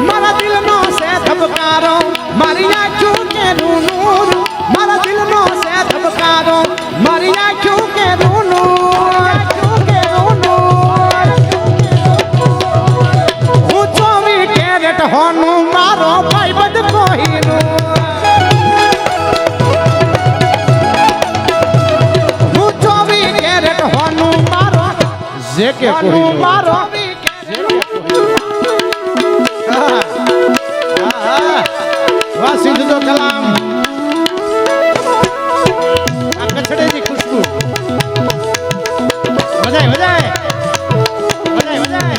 મારા દિલનો છે ધબકારો મારી આંખો કે નૂર મારા દિલનો છે ધબકારો મારી આંખો કે નૂર હું 24 કેરેટ હોનું મારો ભાઈબંધ કોહીનું હું 24 કેરેટ હોનું મારો જે કે કોહીનું મારો વાહ સિદ્ધ તો કલામ આ કચડેની ખુશ્બુ બજાય બજાય બજાય બજાય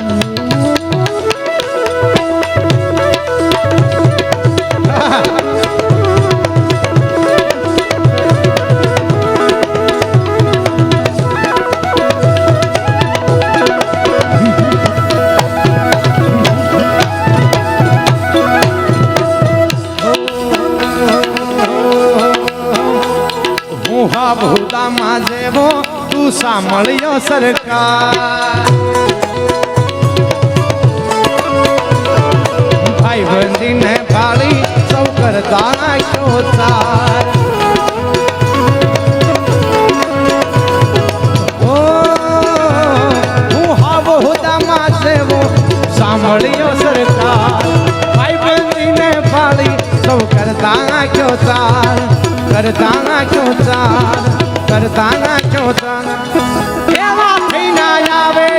ભૂદામાં જેવો તું સાંભળ્યો સરકાર ભાઈ બંધીને ભાળી સૌ કરતા નાખ્યો તાર હું હા ભૂદામાં જેવો સાંભળ્યો સરકાર ભાઈ બંધીને ભાળી સૌ કરતા નાખ્યો તાર કરતા નાખ્યો તાર કરતા નાખ્યો તાર એવા થઈ ના આવે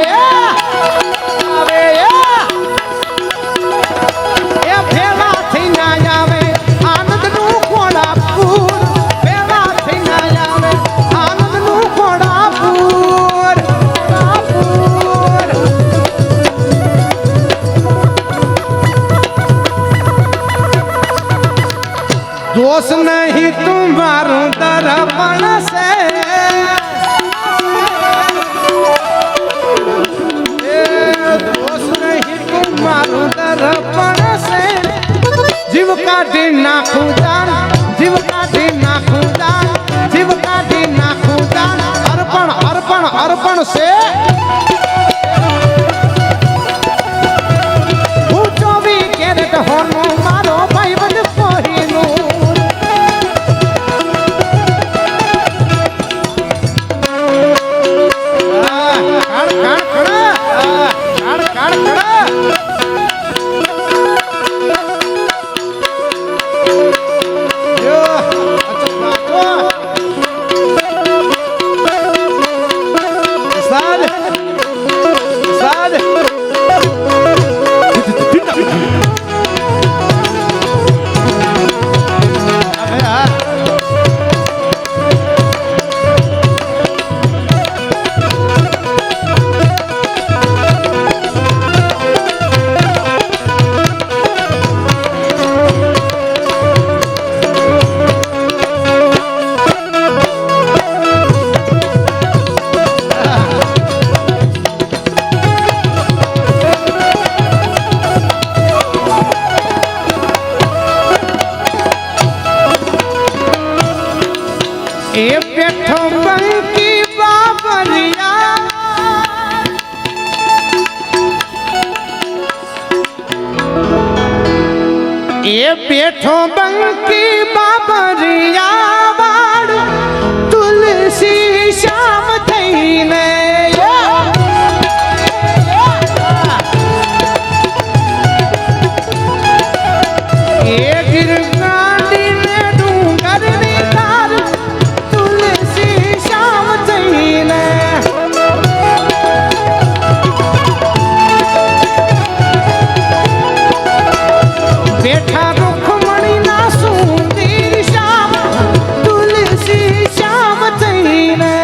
આવે એ ફેલા થઈ ના આવે આનંદનું કોડાપુર ફેલા થઈ ના આવે આનંદનું કોડાપુર दोष नहीं तुम्हारो दर्पण से दोष नहीं तुम्हारो दर्पण से जीव काटी नाखू दान जीव काटी नाखू दान जीव काटी नाखू दान अर्पण अर्पण अर्पण से હું 24 કેરેટ હોનું મારો ભાઈબંધ કોહીનું ए पेठो बंकी बाबरिया ए पेठो बंकी बाबरिया वाड़ तुलसी श्याम थईने ए गिरगाड़ी ने डूंगर ने तार तुलसी श्याम थईने बेठा रुखमणी ना सुंदर श्याम तुलसी श्याम थईने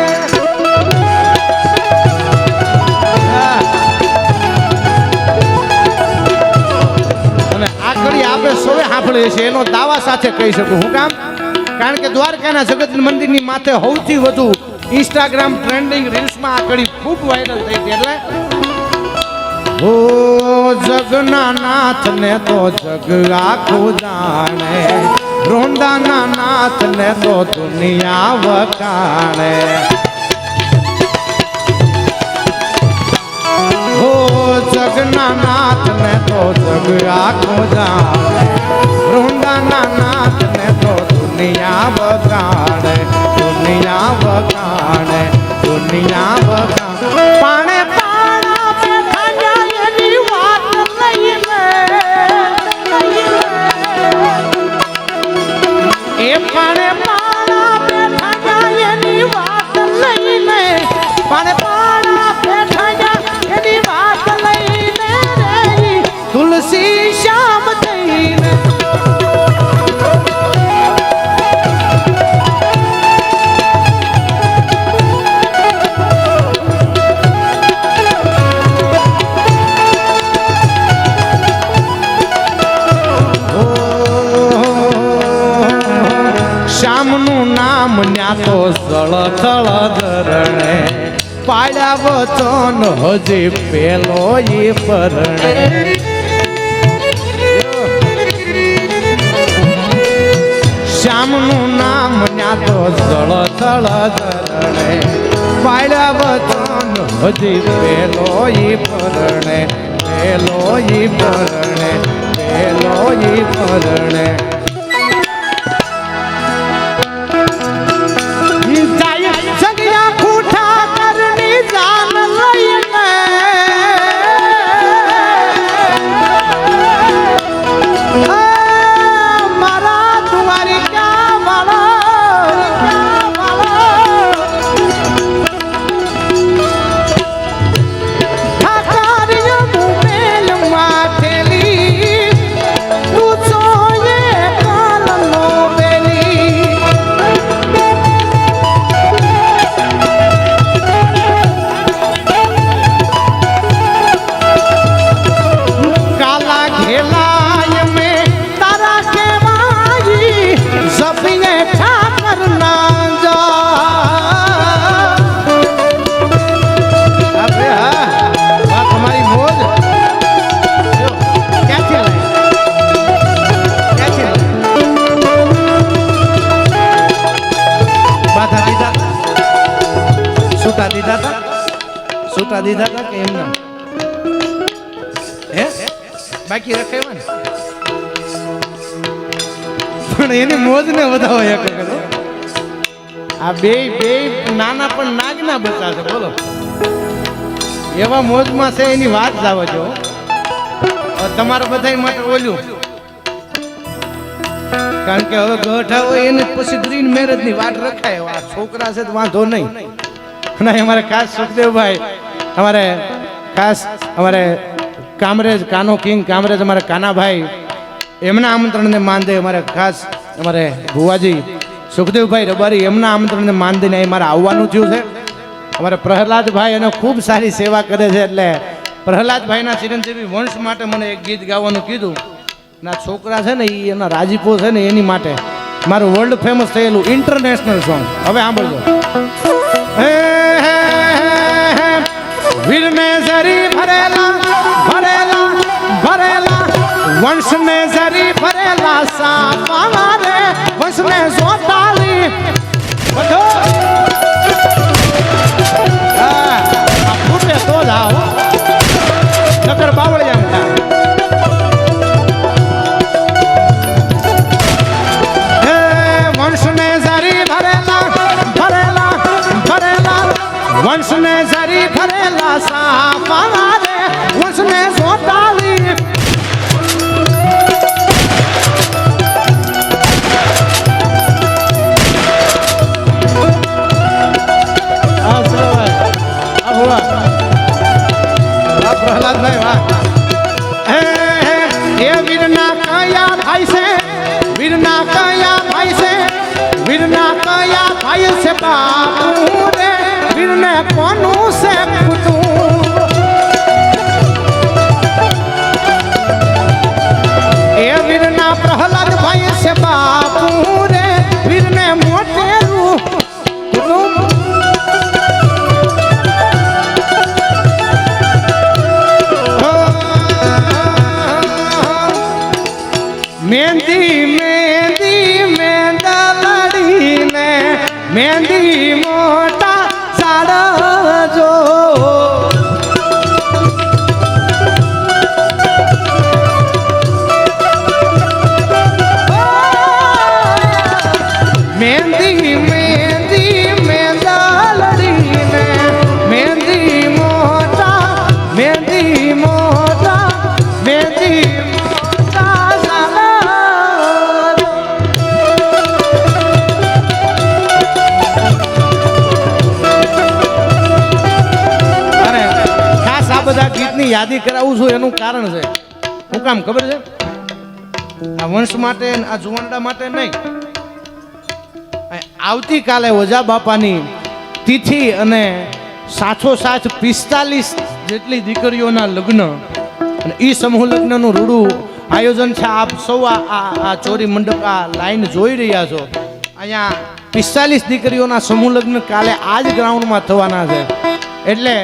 અને આ ઘડી આપણે સૌએ સાંભળીએ છીએ એનો દાવા સાથે કહી શકું હું કામ કારણ કે દ્વારકાના જગત મંદિરની માથે સૌથી વધુ ઇન્સ્ટાગ્રામ ટ્રેન્ડિંગ રીલ્સમાં આ ઘડી ખૂબ વાયરલ થઈ હતી એટલે ઓ જગના નાથ ને તો જગ આખું જાણે રોંડાના નાથ ને તો દુનિયા વખાણે ઓ જગના નાથ ને તો જગ આખો જાણે વૃંદાના નાથ ને તો દુનિયા વગાડે દુનિયા વગાડે દુનિયા વગાડે પાણે પાણા બેઠા જાય એની વાત લઈને એ પાણે પાણા બેઠા જાય એની વાત લઈને પાણે પાણા બેઠા જાય એની વાત લઈને રે તુલસી શ્યામ થઈને શ્યામનું નામ ન્યા તો સળ થળ ધરણે પાડ્યા વચન હજી પેલો ઈ પરણે શ્યામનું નામ ન્યા તો સળ થળ ધરણે પાડ્યા વચન હજી પેલો ઈ પરણે પેલો ઈ પરણે પેલો ઈ પરણે છૂટા દીધા હતા કે એમના હે બાકી રખાવ્યા ને પણ એની મોજ ને વધાવો એક કરો આ બે નાના પણ નાગના બચ્ચા છે બોલો એવા મોજમાં છે એની વાત જાવ છો તમારા બધા માટે ઓલું કારણ કે હવે ગઢા હોય એને પછી ગ્રીન મેરેજ ની વાત રખાય આ છોકરા છે તો વાંધો નહીં અને અમારે ખાસ સુખદેવભાઈ અમારે ખાસ અમારે કામરેજ કાનો કિંગ કામરેજ અમારે કાનાભાઈ એમના આમંત્રણને માન દે અમારે ખાસ અમારે ભુવાજી સુખદેવભાઈ રબારી એમના આમંત્રણને માન દઈને અહીં મારે આવવાનું થયું છે અમારે પ્રહલાદભાઈ એને ખૂબ સારી સેવા કરે છે એટલે પ્રહલાદભાઈના ચિરંજીવી વંશ માટે મને એક ગીત ગાવાનું કીધું ના છોકરા છે ને એ એના રાજીપો છે ને એની માટે મારું વર્લ્ડ ફેમસ થયેલું ઇન્ટરનેશનલ સોંગ હવે સાંભળજો વીરને જરી ભરેલા ભરેલા ભરેલા વંશને જરી ભરેલા સાપા રે વંશને સોતાલી બધો આ ફૂટે તો જાઓ નકર બાવળી એમ થાય હે વંશને જરી ભરેલા ભરેલા ભરેલા વંશને જરી ભરેલા સાપા રે વંશને સોતાલી પ્રહલાદભાઈ વાહ એ વીરના કયા ભાઈ છે વીરના કયા ભાઈ છે વીરના કયા ભાઈ છે બાપુ રે વીરને કોનું છે કુતું એ વીરના પ્રહલાદભાઈ છે બાપુ રે વીરને મોટેરું કુટુંબ मेहंदी मेहंदी मेंदलड़ी ने मेहंदी मोटा साड़ा जो મહેંદી મહેંદી મેંદાલડીને મહેંદી મોટા મહેંદી મોટા મહેંદી મોટા સાલા. અરે ખાસ આ બધા ગીતની યાદી કરાવું છું એનું કારણ છે. શું કામ ખબર છે? આ વંશ માટે આ જુવાનડા માટે નહીં. આવતીકાલે ઓઝા બાપાની તિથિ અને સાથોસાથ 45 જેટલી દીકરીઓના લગ્ન અને એ સમૂહ લગ્નનું રૂડું આયોજન છે. આપ સૌ આ ચોરી મંડપ આ લાઈન જોઈ રહ્યા છો. અહીંયા 45 દીકરીઓના સમૂહ લગ્ન કાલે આ જ ગ્રાઉન્ડમાં થવાના છે. એટલે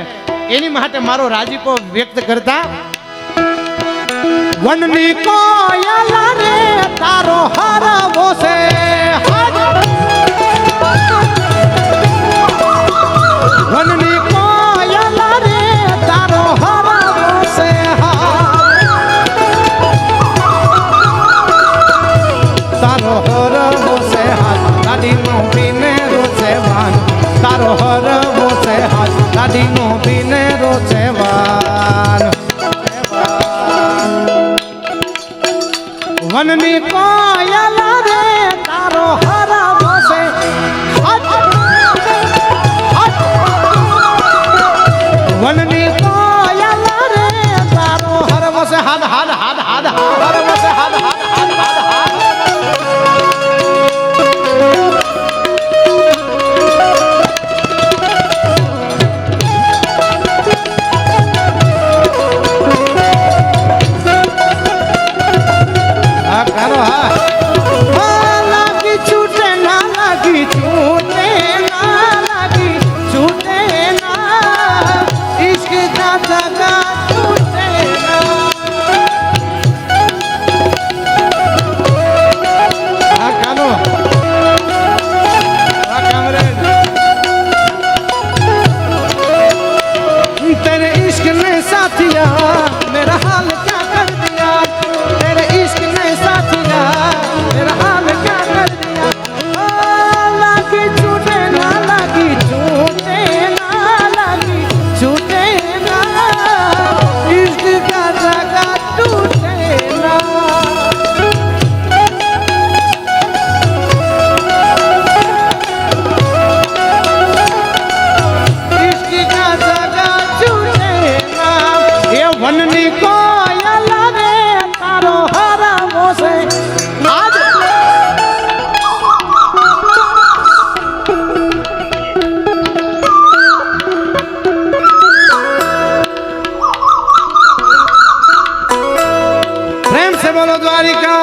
એની માટે મારો રાજીપો વ્યક્ત કરતા વનની કોયલા રે તારો હરવો છે. વનની કોયલા રે તારો હરવો છે. તારો હરવો છે હાથ ગાડીનો પીને રોચે વાન. તારો હરવો છે હાથ ગાડીનો પીને રોચે વાન. વનની કોયલા રે તારો હરવો છે. વનની કોયલા રે તારો હરવો છે. હાદ હાદ હાદ હાદ હરવો છે. હાદ હાદ હાદ હાદ હાદ. હા કારો હા. લાગી છૂટે ના લાગી છૂટે ના લાગી છૂટે ના ઇશ્ક કા ધગા છૂટે ના. હા કાનો હા કામરેડ तेरे इश्क ने साथिया मेरा हाल क्या कर दिया. तेरे इश्क ने साथिया मेरा हाल क्या कर दिया. लागी छूटे ना लागी छूटे ना लागी छूटे ना इश्क का धागा टूटे ना. इश्क का धागा छूटे ना. ये वननी कोयला रे तारो हरવો છે. આજ प्रेम से बोलो द्वारिका